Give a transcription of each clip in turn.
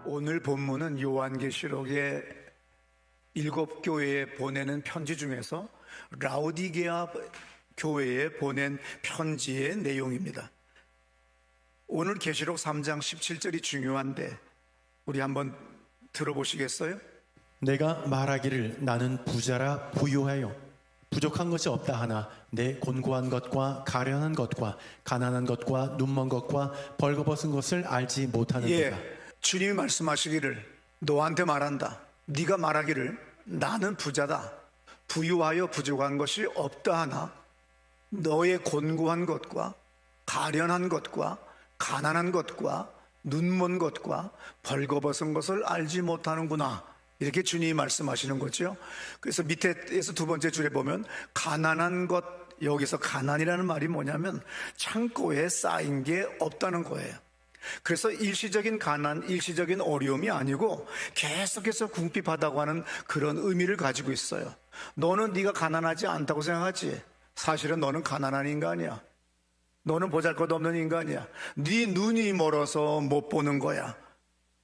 오늘 본문은 요한계시록의 7교회에 보내는 편지 중에서 라오디게아 교회에 보낸 편지의 내용입니다. 오늘 계시록 3장 17절이 중요한데 우리 한번 들어보시겠어요? 내가 말하기를 나는 부자라 부유하여 부족한 것이 없다 하나 내 곤고한 것과 가련한 것과 가난한 것과 눈먼 것과 벌거벗은 것을 알지 못하는도다. 주님이 말씀하시기를 너한테 말한다. 네가 말하기를 나는 부자다. 부유하여 부족한 것이 없다 하나 너의 곤고한 것과 가련한 것과 가난한 것과 눈먼 것과 벌거벗은 것을 알지 못하는구나. 이렇게 주님이 말씀하시는 거죠. 그래서 밑에서 두 번째 줄에 보면 가난한 것, 여기서 가난이라는 말이 뭐냐면 창고에 쌓인 게 없다는 거예요. 그래서 일시적인 가난, 일시적인 어려움이 아니고 계속해서 궁핍하다고 하는 그런 의미를 가지고 있어요. 너는 네가 가난하지 않다고 생각하지? 사실은 너는 가난한 인간이야. 너는 보잘것없는 인간이야. 네 눈이 멀어서 못 보는 거야.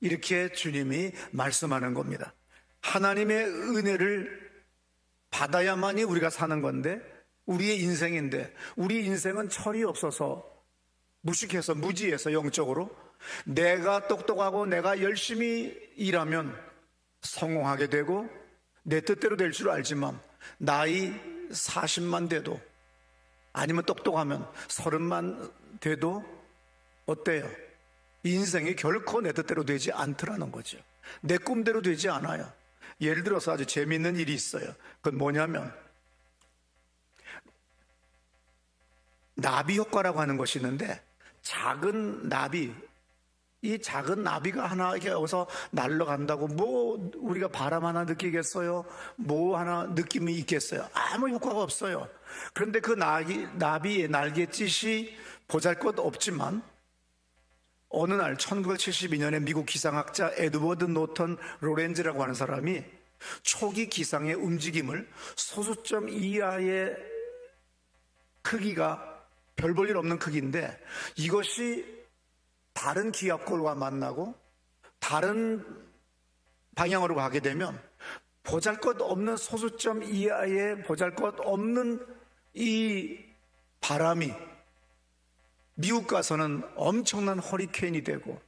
이렇게 주님이 말씀하는 겁니다. 하나님의 은혜를 받아야만이 우리가 사는 건데, 우리의 인생인데, 우리 인생은 철이 없어서 무식해서 무지해서 영적으로 내가 똑똑하고 내가 열심히 일하면 성공하게 되고 내 뜻대로 될 줄 알지만 나이 40만 돼도 아니면 똑똑하면 30만 돼도 어때요? 인생이 결코 내 뜻대로 되지 않더라는 거죠. 내 꿈대로 되지 않아요. 예를 들어서 아주 재미있는 일이 있어요. 그건 뭐냐면 나비 효과라고 하는 것이 있는데, 작은 나비, 이 작은 나비가 하나 이렇게 여기서 날아간다고 뭐 우리가 바람 하나 느끼겠어요? 뭐 하나 느낌이 있겠어요? 아무 효과가 없어요. 그런데 그 나비의 날갯짓이 보잘것 없지만 어느 날 1972년에 미국 기상학자 에드워드 노턴 로렌즈라고 하는 사람이 초기 기상의 움직임을 소수점 이하의 크기가 별 볼 일 없는 크기인데, 이것이 다른 기압골과 만나고 다른 방향으로 가게 되면 보잘것없는 소수점 이하의 보잘것없는 이 바람이 미국 가서는 엄청난 허리케인이 되고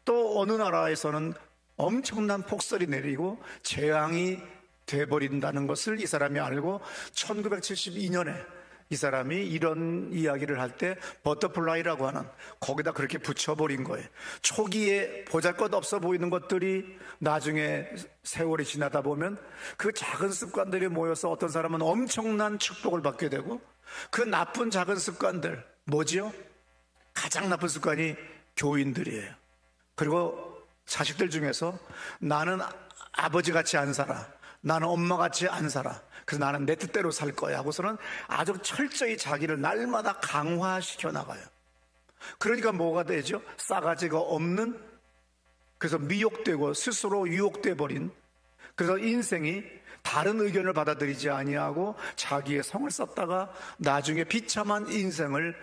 또 어느 나라에서는 엄청난 폭설이 내리고 재앙이 돼버린다는 것을 이 사람이 알고 1972년에 이 사람이 이런 이야기를 할 때 버터플라이라고 하는, 거기다 그렇게 붙여버린 거예요. 초기에 보잘것없어 보이는 것들이 나중에 세월이 지나다 보면 그 작은 습관들이 모여서 어떤 사람은 엄청난 축복을 받게 되고, 그 나쁜 작은 습관들 뭐지요? 가장 나쁜 습관이 교인들이에요. 그리고 자식들 중에서 나는 아버지같이 안 살아, 나는 엄마같이 안 살아, 그래서 나는 내 뜻대로 살 거야 하고서는 아주 철저히 자기를 날마다 강화시켜 나가요. 그러니까 뭐가 되죠? 싸가지가 없는, 그래서 미혹되고 스스로 유혹돼 버린, 그래서 인생이 다른 의견을 받아들이지 아니하고 자기의 성을 썼다가 나중에 비참한 인생을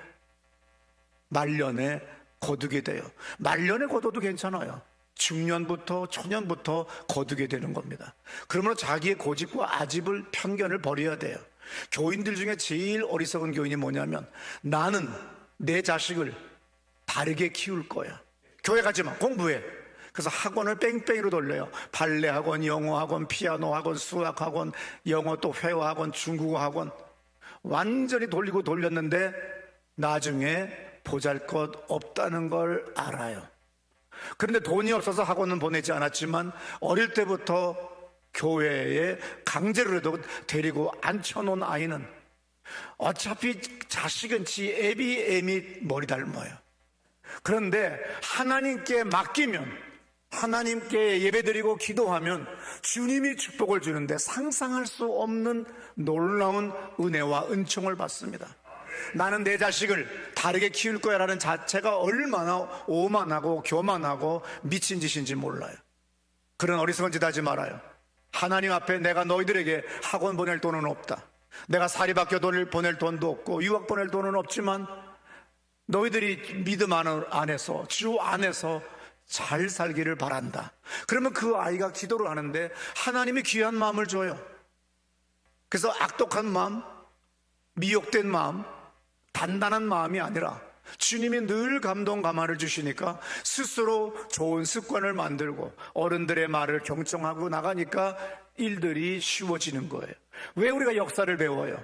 말년에 거두게 돼요. 말년에 거둬도 괜찮아요. 중년부터 초년부터 거두게 되는 겁니다. 그러므로 자기의 고집과 아집을, 편견을 버려야 돼요. 교인들 중에 제일 어리석은 교인이 뭐냐면 나는 내 자식을 다르게 키울 거야. 교회 가지 마, 공부해. 그래서 학원을 뺑뺑이로 돌려요. 발레 학원, 영어 학원, 피아노 학원, 수학 학원, 영어 또 회화 학원, 중국어 학원, 완전히 돌리고 돌렸는데 나중에 보잘것 없다는 걸 알아요. 그런데 돈이 없어서 학원은 보내지 않았지만 어릴 때부터 교회에 강제로라도 데리고 앉혀놓은 아이는 어차피 자식은 지 애비 머리 닮아요. 그런데 하나님께 맡기면, 하나님께 예배드리고 기도하면 주님이 축복을 주는데 상상할 수 없는 놀라운 은혜와 은총을 받습니다. 나는 내 자식을 다르게 키울 거야 라는 자체가 얼마나 오만하고 교만하고 미친 짓인지 몰라요. 그런 어리석은 짓 하지 말아요. 하나님 앞에 내가 너희들에게 학원 보낼 돈은 없다, 내가 사립학교 보낼 돈도 없고 유학 보낼 돈은 없지만 너희들이 믿음 안에서, 주 안에서 잘 살기를 바란다. 그러면 그 아이가 기도를 하는데 하나님이 귀한 마음을 줘요. 그래서 악독한 마음, 미혹된 마음, 단단한 마음이 아니라 주님이 늘 감동 감화를 주시니까 스스로 좋은 습관을 만들고 어른들의 말을 경청하고 나가니까 일들이 쉬워지는 거예요. 왜 우리가 역사를 배워요?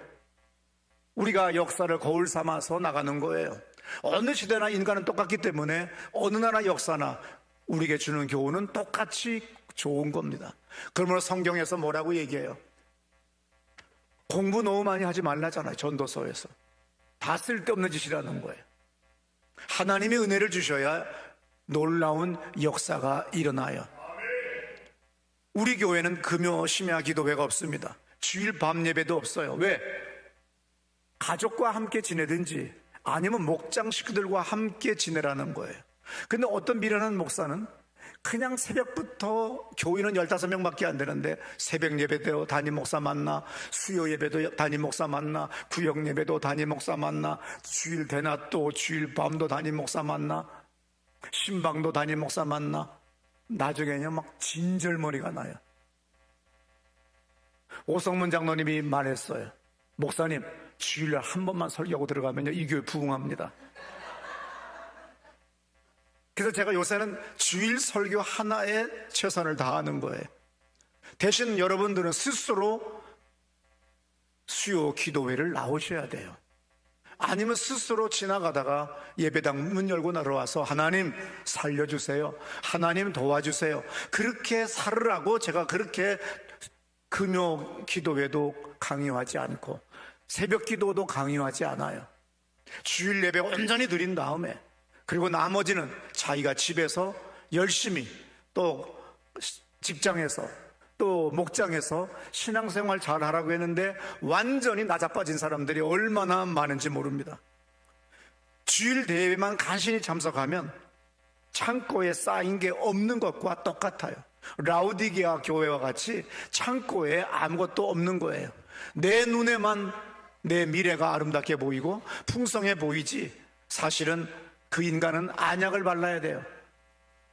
우리가 역사를 거울 삼아서 나가는 거예요. 어느 시대나 인간은 똑같기 때문에 어느 나라 역사나 우리에게 주는 교훈은 똑같이 좋은 겁니다. 그러므로 성경에서 뭐라고 얘기해요? 공부 너무 많이 하지 말라잖아요. 전도서에서. 다 쓸데없는 짓이라는 거예요. 하나님이 은혜를 주셔야 놀라운 역사가 일어나요. 우리 교회는 금요 심야 기도회가 없습니다. 주일 밤 예배도 없어요. 왜? 가족과 함께 지내든지 아니면 목장 식구들과 함께 지내라는 거예요. 근데 어떤 미련한 목사는 그냥 새벽부터 교인은 15명밖에 안 되는데 새벽 예배도 담임 목사 만나, 수요 예배도 담임 목사 만나, 구역 예배도 담임 목사 만나, 주일 대낮도 주일 밤도 담임 목사 만나, 신방도 담임 목사 만나. 나중에는 막 진절머리가 나요. 오성문 장로님이 말했어요. 목사님, 주일날 한 번만 설교하고 들어가면요 이 교회 부흥합니다. 그래서 제가 요새는 주일 설교 하나에 최선을 다하는 거예요. 대신 여러분들은 스스로 수요 기도회를 나오셔야 돼요. 아니면 스스로 지나가다가 예배당 문 열고 나와서 하나님 살려주세요, 하나님 도와주세요, 그렇게 살으라고 제가 그렇게 금요 기도회도 강요하지 않고 새벽 기도도 강요하지 않아요. 주일 예배 온전히 드린 다음에 그리고 나머지는 자기가 집에서 열심히 또 직장에서 또 목장에서 신앙생활 잘 하라고 했는데 완전히 나자빠진 사람들이 얼마나 많은지 모릅니다. 주일 대회만 간신히 참석하면 창고에 쌓인 게 없는 것과 똑같아요. 라우디게아 교회와 같이 창고에 아무것도 없는 거예요. 내 눈에만 내 미래가 아름답게 보이고 풍성해 보이지 사실은 그 인간은 안약을 발라야 돼요.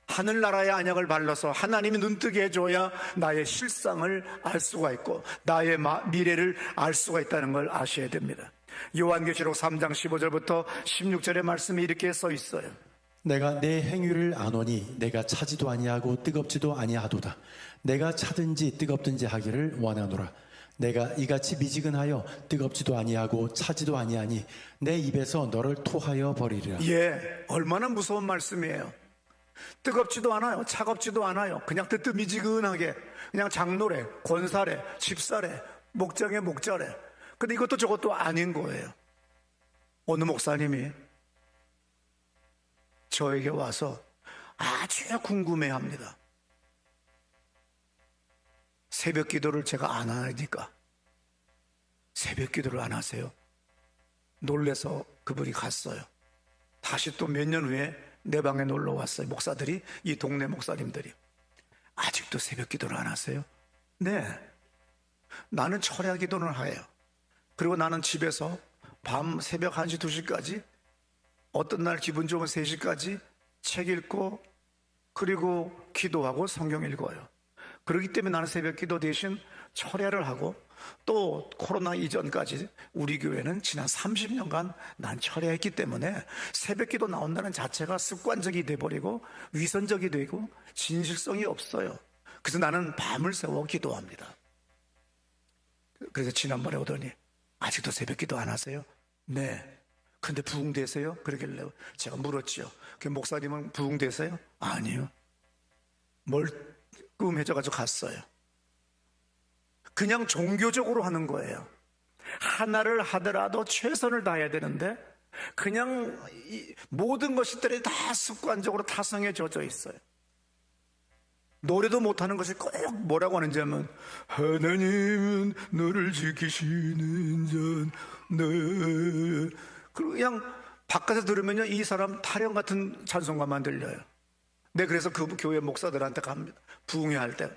하늘나라의 안약을 발라서 하나님이 눈뜨게 해줘야 나의 실상을 알 수가 있고 나의 미래를 알 수가 있다는 걸 아셔야 됩니다. 요한계시록 3장 15절부터 16절의 말씀이 이렇게 써 있어요. 내가 내 행위를 아노니 내가 차지도 아니하고 뜨겁지도 아니하도다. 내가 차든지 뜨겁든지 하기를 원하노라. 내가 이같이 미지근하여 뜨겁지도 아니하고 차지도 아니하니 내 입에서 너를 토하여 버리리라. 예, 얼마나 무서운 말씀이에요. 뜨겁지도 않아요, 차갑지도 않아요. 그냥 뜨뜻미지근하게 그냥 장노래, 권사래, 집사래, 목장에 목자래. 근데 이것도 저것도 아닌 거예요. 어느 목사님이 저에게 와서 아주 궁금해합니다. 새벽 기도를 제가 안 하니까. 새벽 기도를 안 하세요? 놀래서 그분이 갔어요. 다시 또 몇 년 후에 내 방에 놀러 왔어요. 목사들이, 이 동네 목사님들이. 아직도 새벽 기도를 안 하세요? 네. 나는 철야 기도를 해요. 그리고 나는 집에서 밤 새벽 1시, 2시까지 어떤 날 기분 좋은 3시까지 책 읽고 그리고 기도하고 성경 읽어요. 그렇기 때문에 나는 새벽 기도 대신 철야를 하고 또 코로나 이전까지 우리 교회는 지난 30년간 난 철야했기 때문에 새벽 기도 나온다는 자체가 습관적이 돼버리고 위선적이 되고 진실성이 없어요. 그래서 나는 밤을 새워 기도합니다. 그래서 지난번에 오더니 아직도 새벽 기도 안 하세요? 네. 근데 부흥되세요? 그러길래 제가 물었죠. 그 목사님은 부흥되세요? 아니요. 멀끔해져가지고 갔어요. 그냥 종교적으로 하는 거예요. 하나를 하더라도 최선을 다해야 되는데 그냥 모든 것들이 다 습관적으로 타성에 젖어 있어요. 노래도 못하는 것이 꼭 뭐라고 하는지 하면 하나님은 너를 지키시는 전 네. 그냥 바깥에서 들으면요 이 사람 타령 같은 찬송가만 들려요. 네, 그래서 그 교회 목사들한테 갑니다. 부흥회 할 때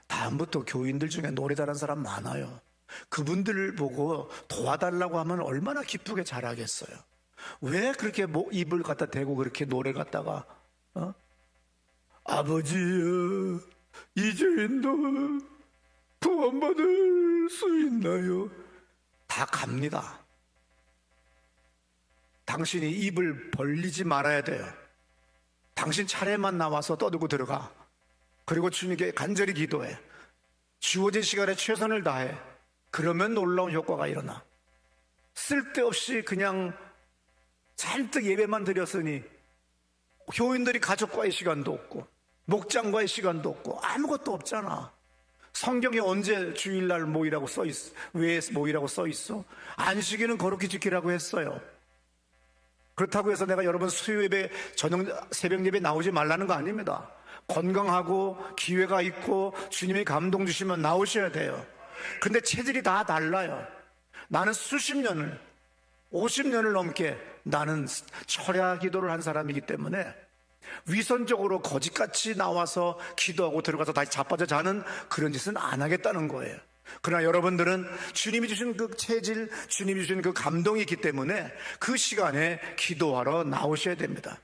다음부터 교인들 중에 노래 잘하는 사람 많아요. 그분들을 보고 도와달라고 하면 얼마나 기쁘게 잘하겠어요. 왜 그렇게 입을 갖다 대고 그렇게 노래 갖다가 아버지여, 이 죄인도 구원받을 수 있나요? 다 갑니다. 당신이 입을 벌리지 말아야 돼요. 당신 차례만 나와서 떠들고 들어가. 그리고 주님께 간절히 기도해. 주어진 시간에 최선을 다해. 그러면 놀라운 효과가 일어나. 쓸데없이 그냥 잔뜩 예배만 드렸으니 교인들이 가족과의 시간도 없고 목장과의 시간도 없고 아무것도 없잖아. 성경에 언제 주일날 모이라고 써 있어? 왜 모이라고 써 있어? 안식일은 거룩히 지키라고 했어요. 그렇다고 해서 내가 여러분 수요 예배, 저녁 새벽 예배 나오지 말라는 거 아닙니다. 건강하고 기회가 있고 주님이 감동 주시면 나오셔야 돼요. 근데 체질이 다 달라요. 나는 수십 년을 50년을 넘게 나는 철야 기도를 한 사람이기 때문에 위선적으로 거짓같이 나와서 기도하고 들어가서 다시 자빠져 자는 그런 짓은 안 하겠다는 거예요. 그러나 여러분들은 주님이 주신 그 체질, 주님이 주신 그 감동이 있기 때문에 그 시간에 기도하러 나오셔야 됩니다.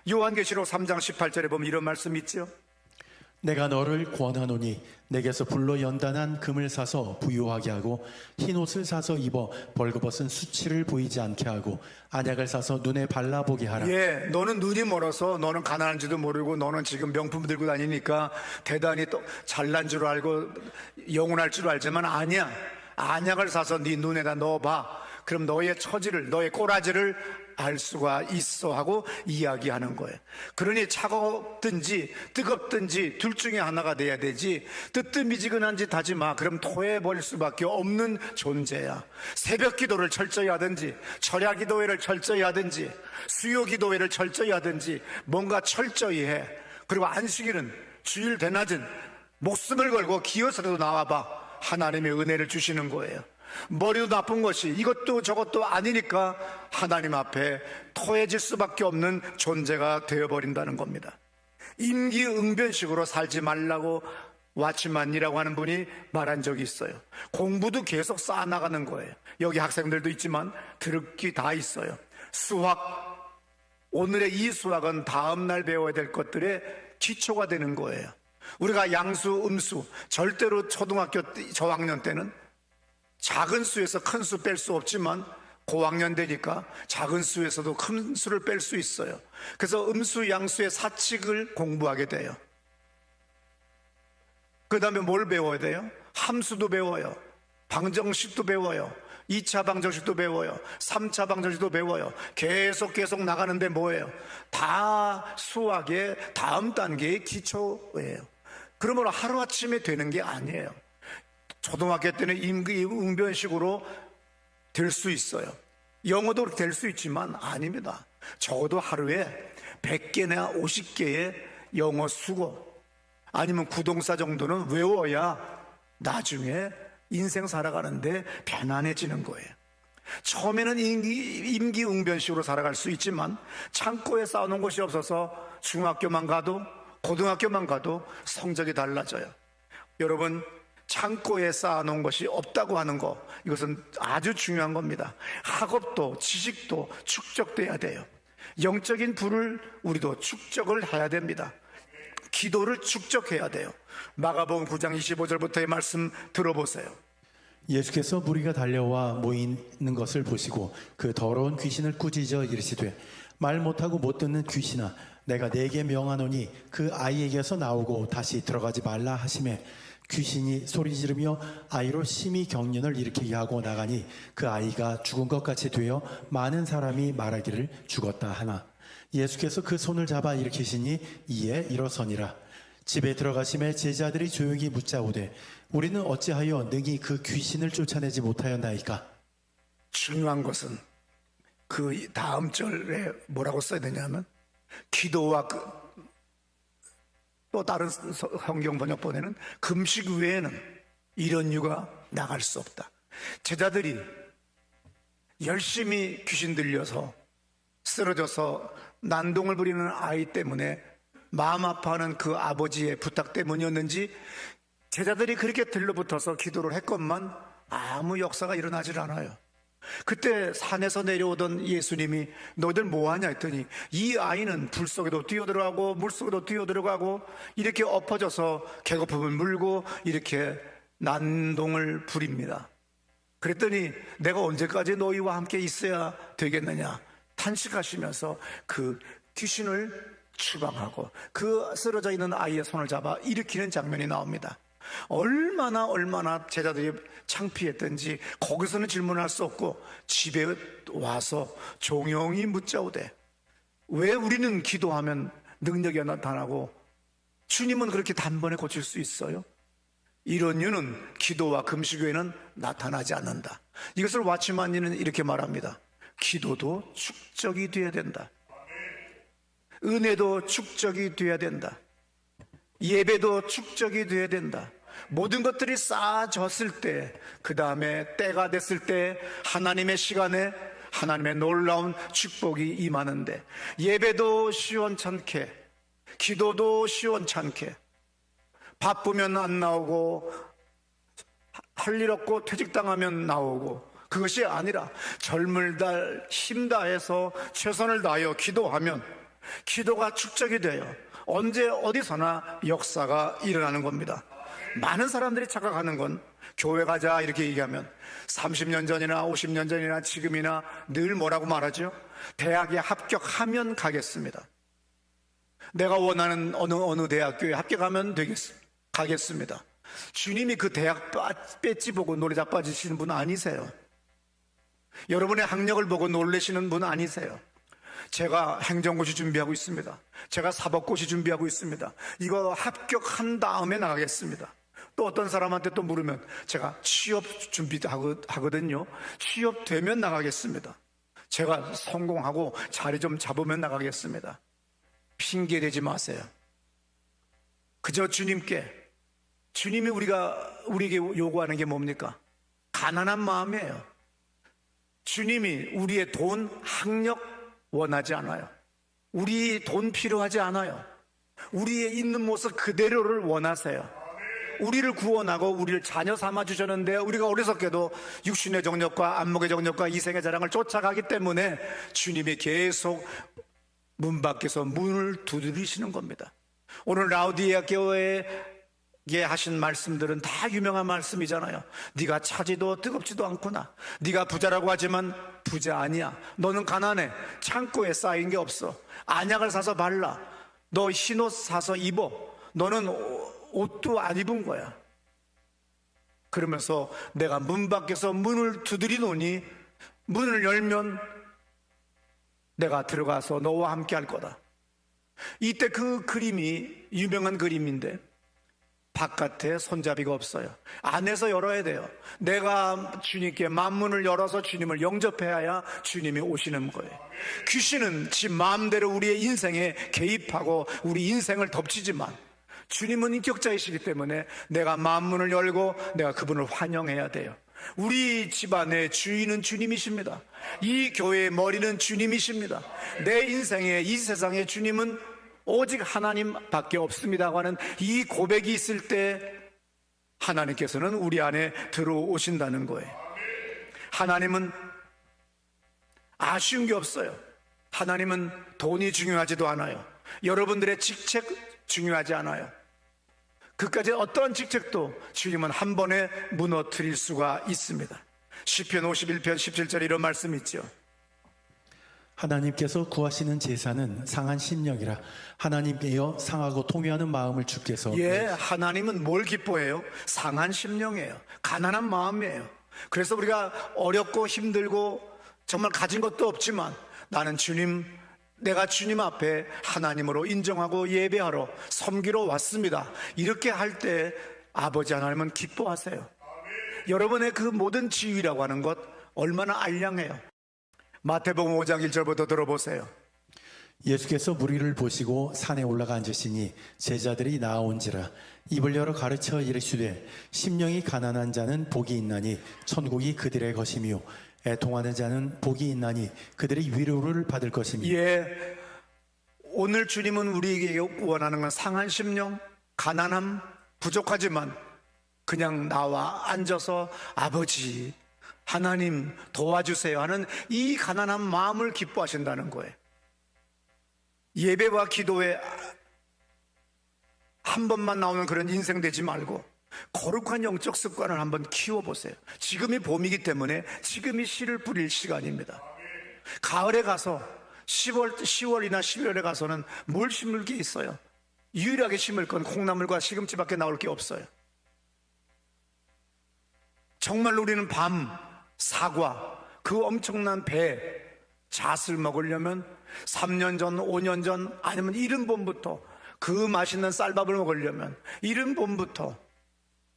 요한계시록 3장 18절에 보면 이런 말씀이 있죠. 내가 너를 권하노니 내게서 불로 연단한 금을 사서 부유하게 하고 흰옷을 사서 입어 벌거벗은 수치를 보이지 않게 하고 안약을 사서 눈에 발라보게 하라. 예, 너는 눈이 멀어서 너는 가난한지도 모르고 너는 지금 명품 들고 다니니까 대단히 또 잘난 줄 알고 영원할 줄 알지만 아니야. 안약을 사서 네 눈에다 넣어봐. 그럼 너의 처지를, 너의 꼬라지를 알 수가 있어 하고 이야기하는 거예요. 그러니 차갑든지 뜨겁든지 둘 중에 하나가 돼야 되지, 뜨뜻미지근한 짓 하지 마. 그럼 토해버릴 수밖에 없는 존재야. 새벽 기도를 철저히 하든지 철야 기도회를 철저히 하든지 수요 기도회를 철저히 하든지 뭔가 철저히 해. 그리고 안식일은 주일 대낮은 목숨을 걸고 기어서라도 나와봐. 하나님의 은혜를 주시는 거예요. 머리도 나쁜 것이 이것도 저것도 아니니까 하나님 앞에 토해질 수밖에 없는 존재가 되어버린다는 겁니다. 임기응변식으로 살지 말라고 왓츠만이라고 하는 분이 말한 적이 있어요. 공부도 계속 쌓아나가는 거예요. 여기 학생들도 있지만 들을 게 다 있어요. 수학, 오늘의 이 수학은 다음날 배워야 될 것들의 기초가 되는 거예요. 우리가 양수, 음수, 절대로 초등학교 저학년 때는 작은 수에서 큰 수 뺄 수 없지만 고학년 되니까 작은 수에서도 큰 수를 뺄 수 있어요. 그래서 음수, 양수의 사칙을 공부하게 돼요. 그 다음에 뭘 배워야 돼요? 함수도 배워요. 방정식도 배워요. 2차 방정식도 배워요. 3차 방정식도 배워요. 계속 나가는데 뭐예요? 다 수학의 다음 단계의 기초예요. 그러므로 하루아침에 되는 게 아니에요. 초등학교 때는 임기응변식으로 될 수 있어요. 영어도 될 수 있지만 아닙니다. 적어도 하루에 100개나 50개의 영어 수고 아니면 구동사 정도는 외워야 나중에 인생 살아가는데 편안해지는 거예요. 처음에는 임기응변식으로 살아갈 수 있지만 창고에 쌓아놓은 것이 없어서 중학교만 가도 고등학교만 가도 성적이 달라져요. 여러분, 창고에 쌓아놓은 것이 없다고 하는 거, 이것은 아주 중요한 겁니다. 학업도 지식도 축적돼야 돼요. 영적인 불을 우리도 축적을 해야 됩니다. 기도를 축적해야 돼요. 마가복음 9장 25절부터의 말씀 들어보세요. 예수께서 무리가 달려와 모이는 것을 보시고 그 더러운 귀신을 꾸짖어 이르시되 말 못하고 못 듣는 귀신아, 내가 네게 명하노니 그 아이에게서 나오고 다시 들어가지 말라 하시매 귀신이 소리 지르며 아이로 심히 경련을 일으키게 하고 나가니 그 아이가 죽은 것 같이 되어 많은 사람이 말하기를 죽었다 하나 예수께서 그 손을 잡아 일으키시니 이에 일어서니라. 집에 들어가심에 제자들이 조용히 묻자오되 우리는 어찌하여 능히 그 귀신을 쫓아내지 못하였나이까? 중요한 것은 그 다음 절에 뭐라고 써야 되냐면 기도와 또 다른 성경 번역본에는 금식 외에는 이런 이유가 나갈 수 없다. 제자들이 열심히 귀신 들려서 쓰러져서 난동을 부리는 아이 때문에 마음 아파하는 그 아버지의 부탁 때문이었는지 제자들이 그렇게 들러붙어서 기도를 했건만 아무 역사가 일어나질 않아요. 그때 산에서 내려오던 예수님이 너희들 뭐하냐 했더니 이 아이는 불 속에도 뛰어들어가고 물 속에도 뛰어들어가고 이렇게 엎어져서 배고픔을 물고 이렇게 난동을 부립니다. 그랬더니 내가 언제까지 너희와 함께 있어야 되겠느냐 탄식하시면서 그 귀신을 추방하고 그 쓰러져 있는 아이의 손을 잡아 일으키는 장면이 나옵니다. 얼마나 제자들이 창피했던지 거기서는 질문할 수 없고 집에 와서 종용이 묻자오되 왜 우리는 기도하면 능력이 나타나고 주님은 그렇게 단번에 고칠 수 있어요? 이런 이유는 기도와 금식 외에는 나타나지 않는다. 이것을 와치만니는 이렇게 말합니다. 기도도 축적이 돼야 된다. 은혜도 축적이 돼야 된다. 예배도 축적이 돼야 된다. 모든 것들이 쌓아졌을 때, 그 다음에 때가 됐을 때 하나님의 시간에 하나님의 놀라운 축복이 임하는데, 예배도 시원찮게, 기도도 시원찮게, 바쁘면 안 나오고 할 일 없고 퇴직당하면 나오고, 그것이 아니라 젊을 달 힘 다해서 최선을 다하여 기도하면 기도가 축적이 돼요. 언제 어디서나 역사가 일어나는 겁니다. 많은 사람들이 착각하는 건 교회 가자 이렇게 얘기하면 30년 전이나 50년 전이나 지금이나 늘 뭐라고 말하죠? 대학에 합격하면 가겠습니다. 내가 원하는 어느 대학교에 합격하면 가겠습니다. 주님이 그 대학 배지 보고 놀자 빠지시는 분 아니세요. 여러분의 학력을 보고 놀라시는 분 아니세요. 제가 행정고시 준비하고 있습니다. 제가 사법고시 준비하고 있습니다. 이거 합격한 다음에 나가겠습니다. 또 어떤 사람한테 또 물으면 제가 취업 준비하거든요. 취업되면 나가겠습니다. 제가 성공하고 자리 좀 잡으면 나가겠습니다. 핑계 대지 마세요. 그저 주님이 우리에게 요구하는 게 뭡니까? 가난한 마음이에요. 주님이 우리의 돈, 학력 원하지 않아요. 우리 돈 필요하지 않아요. 우리의 있는 모습 그대로를 원하세요. 우리를 구원하고 우리를 자녀 삼아 주셨는데, 우리가 어리석게도 육신의 정욕과 안목의 정욕과 이생의 자랑을 쫓아가기 때문에 주님이 계속 문 밖에서 문을 두드리시는 겁니다. 오늘 라우디게아 교회에 하신 말씀들은 다 유명한 말씀이잖아요. 네가 차지도 뜨겁지도 않구나. 네가 부자라고 하지만 부자 아니야. 너는 가난해. 창고에 쌓인 게 없어. 안약을 사서 발라. 너 흰옷 사서 입어. 너는 옷도 안 입은 거야. 그러면서 내가 문 밖에서 문을 두드리노니 문을 열면 내가 들어가서 너와 함께 할 거다. 이때 그 그림이 유명한 그림인데, 바깥에 손잡이가 없어요. 안에서 열어야 돼요. 내가 주님께 만문을 열어서 주님을 영접해야 주님이 오시는 거예요. 귀신은 지 마음대로 우리의 인생에 개입하고 우리 인생을 덮치지만, 주님은 인격자이시기 때문에 내가 만문을 열고 내가 그분을 환영해야 돼요. 우리 집안의 주인은 주님이십니다. 이 교회의 머리는 주님이십니다. 내 인생의, 이 세상의 주님은 오직 하나님밖에 없습니다고 하는 이 고백이 있을 때 하나님께서는 우리 안에 들어오신다는 거예요. 하나님은 아쉬운 게 없어요. 하나님은 돈이 중요하지도 않아요. 여러분들의 직책 중요하지 않아요. 그까지 어떤 직책도 주님은 한 번에 무너뜨릴 수가 있습니다. 시편 51편 17절 이런 말씀이 있죠. 하나님께서 구하시는 제사는 상한 심령이라 하나님께여 상하고 통회하는 마음을 주께서. 하나님은 뭘 기뻐해요? 상한 심령이에요. 가난한 마음이에요. 그래서 우리가 어렵고 힘들고 정말 가진 것도 없지만 내가 주님 앞에 하나님으로 인정하고 예배하러 섬기러 왔습니다. 이렇게 할 때 아버지 하나님은 기뻐하세요. 여러분의 그 모든 지위라고 하는 것 얼마나 알량해요. 마태복음 5장 1절부터 들어보세요. 예수께서 무리를 보시고 산에 올라가 앉으시니 제자들이 나아온지라 입을 열어 가르쳐 이르시되 심령이 가난한 자는 복이 있나니 천국이 그들의 것이며 애통하는 자는 복이 있나니 그들이 위로를 받을 것이며. 오늘 주님은 우리에게 원하는 건 상한 심령, 가난함, 부족하지만 그냥 나와 앉아서 아버지 하나님 도와주세요 하는 이 가난한 마음을 기뻐하신다는 거예요. 예배와 기도에 한 번만 나오는 그런 인생 되지 말고 거룩한 영적 습관을 한번 키워보세요. 지금이 봄이기 때문에 지금이 씨를 뿌릴 시간입니다. 가을에 가서 10월이나 11월에 가서는 뭘 심을 게 있어요? 유일하게 심을 건 콩나물과 시금치밖에 나올 게 없어요. 정말 우리는 밤, 사과, 그 엄청난 배, 잣을 먹으려면 3년 전, 5년 전, 아니면 이른 봄부터 그 맛있는 쌀밥을 먹으려면 이른 봄부터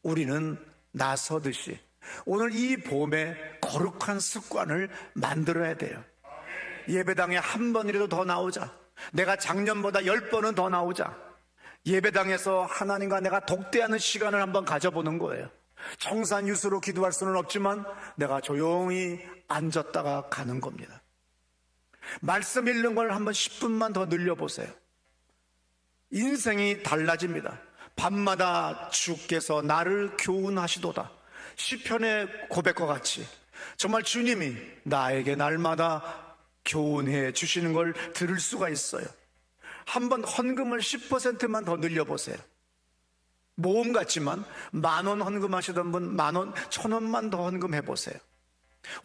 우리는 나서듯이 오늘 이 봄에 거룩한 습관을 만들어야 돼요. 예배당에 한 번이라도 더 나오자. 내가 작년보다 10번은 더 나오자. 예배당에서 하나님과 내가 독대하는 시간을 한번 가져보는 거예요. 청산유수로 기도할 수는 없지만 내가 조용히 앉았다가 가는 겁니다. 말씀 읽는 걸 한번 10분만 더 늘려보세요. 인생이 달라집니다. 밤마다 주께서 나를 교훈하시도다. 시편의 고백과 같이 정말 주님이 나에게 날마다 교훈해 주시는 걸 들을 수가 있어요. 한번 헌금을 10%만 더 늘려보세요. 모험 같지만 10,000원 헌금하시던 분 10,000원, 1,000원만 더 헌금해 보세요.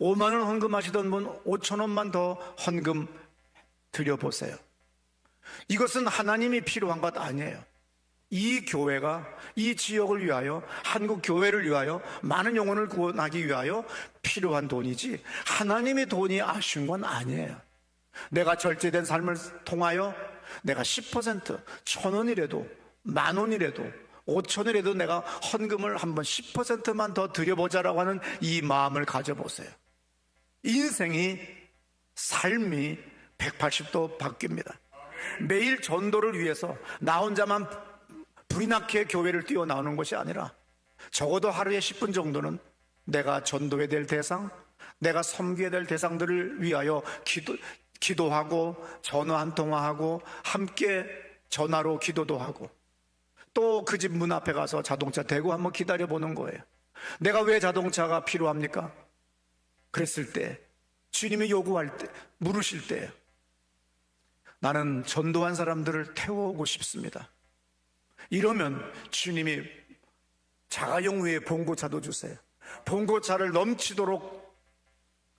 50,000원 헌금하시던 분 5,000원만 더 헌금 드려보세요. 이것은 하나님이 필요한 것 아니에요. 이 교회가 이 지역을 위하여, 한국 교회를 위하여, 많은 영혼을 구원하기 위하여 필요한 돈이지 하나님의 돈이 아쉬운 건 아니에요. 내가 절제된 삶을 통하여 내가 10%, 1,000원이라도 10,000원이라도 5,000원이라도 내가 헌금을 한번 10%만 더 드려보자라고 하는 이 마음을 가져보세요. 인생이, 삶이 180도 바뀝니다. 매일 전도를 위해서 나 혼자만 불이 나게 교회를 뛰어나오는 것이 아니라 적어도 하루에 10분 정도는 내가 전도해야 될 대상, 내가 섬겨야 될 대상들을 위하여 기도하고 전화 한 통화하고 함께 전화로 기도도 하고 또 그 집 문 앞에 가서 자동차 대고 한번 기다려보는 거예요. 내가 왜 자동차가 필요합니까? 그랬을 때 주님이 요구할 때, 물으실 때 나는 전도한 사람들을 태워오고 싶습니다. 이러면 주님이 자가용 위에 봉고차도 주세요. 봉고차를 넘치도록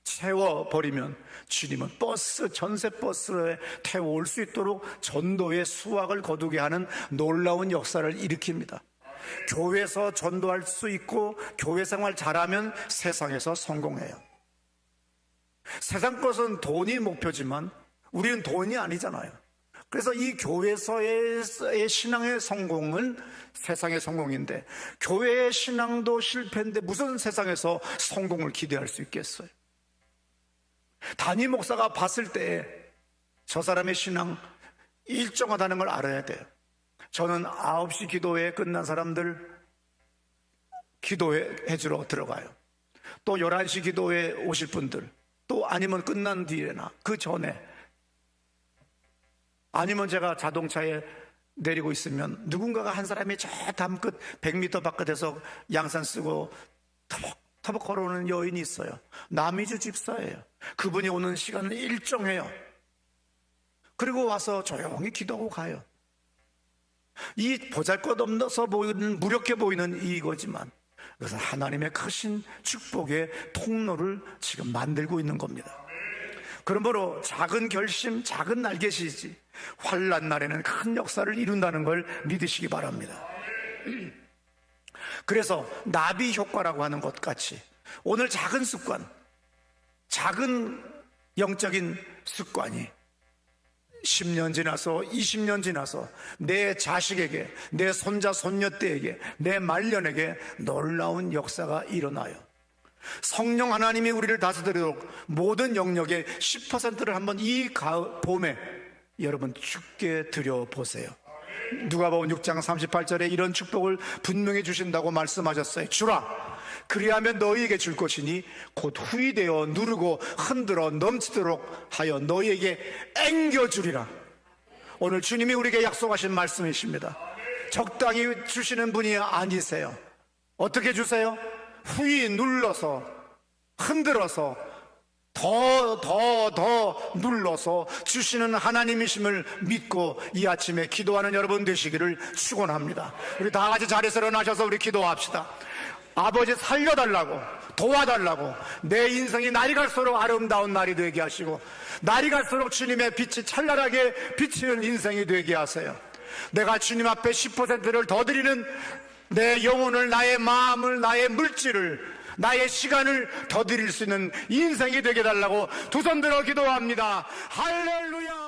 채워버리면 주님은 버스, 전세버스에 태워올 수 있도록 전도의 수확을 거두게 하는 놀라운 역사를 일으킵니다. 교회에서 전도할 수 있고 교회 생활 잘하면 세상에서 성공해요. 세상 것은 돈이 목표지만 우리는 돈이 아니잖아요. 그래서 이 교회에서의 신앙의 성공은 세상의 성공인데 교회의 신앙도 실패인데 무슨 세상에서 성공을 기대할 수 있겠어요? 담임 목사가 봤을 때 저 사람의 신앙 일정하다는 걸 알아야 돼요. 저는 9시 기도회 끝난 사람들 기도해 주러 들어가요. 또 11시 기도회 오실 분들, 또 아니면 끝난 뒤에나 그 전에, 아니면 제가 자동차에 내리고 있으면 누군가가 한 사람이 저 담 끝 100m 바깥에서 양산 쓰고 터벅터벅 걸어오는 여인이 있어요. 남이주 집사예요. 그분이 오는 시간은 일정해요. 그리고 와서 조용히 기도하고 가요. 이 보잘것없어 보이는, 무력해 보이는 이거지만 그것은 하나님의 크신 축복의 통로를 지금 만들고 있는 겁니다. 그러므로 작은 결심, 작은 날개시지 환난 날에는 큰 역사를 이룬다는 걸 믿으시기 바랍니다. 그래서 나비 효과라고 하는 것 같이 오늘 작은 습관, 작은 영적인 습관이 10년 지나서 20년 지나서 내 자식에게, 내 손자 손녀떼에게, 내 말년에게 놀라운 역사가 일어나요. 성령 하나님이 우리를 다스리도록 모든 영역의 10%를 한번 이 봄에 여러분 주께 드려보세요. 누가복음 6장 38절에 이런 축복을 분명히 주신다고 말씀하셨어요. 주라, 그리하면 너희에게 줄 것이니 곧 후이되어 누르고 흔들어 넘치도록 하여 너희에게 앵겨주리라. 오늘 주님이 우리에게 약속하신 말씀이십니다. 적당히 주시는 분이 아니세요. 어떻게 주세요? 후이 눌러서 흔들어서 더 눌러서 주시는 하나님이심을 믿고 이 아침에 기도하는 여러분 되시기를 축원합니다. 우리 다 같이 자리에서 일어나셔서 우리 기도합시다. 아버지 살려달라고, 도와달라고, 내 인생이 날이 갈수록 아름다운 날이 되게 하시고 날이 갈수록 주님의 빛이 찬란하게 비치는 인생이 되게 하세요. 내가 주님 앞에 10%를 더 드리는 내 영혼을, 나의 마음을, 나의 물질을, 나의 시간을 더 드릴 수 있는 인생이 되게 해달라고 두 손 들어 기도합니다. 할렐루야.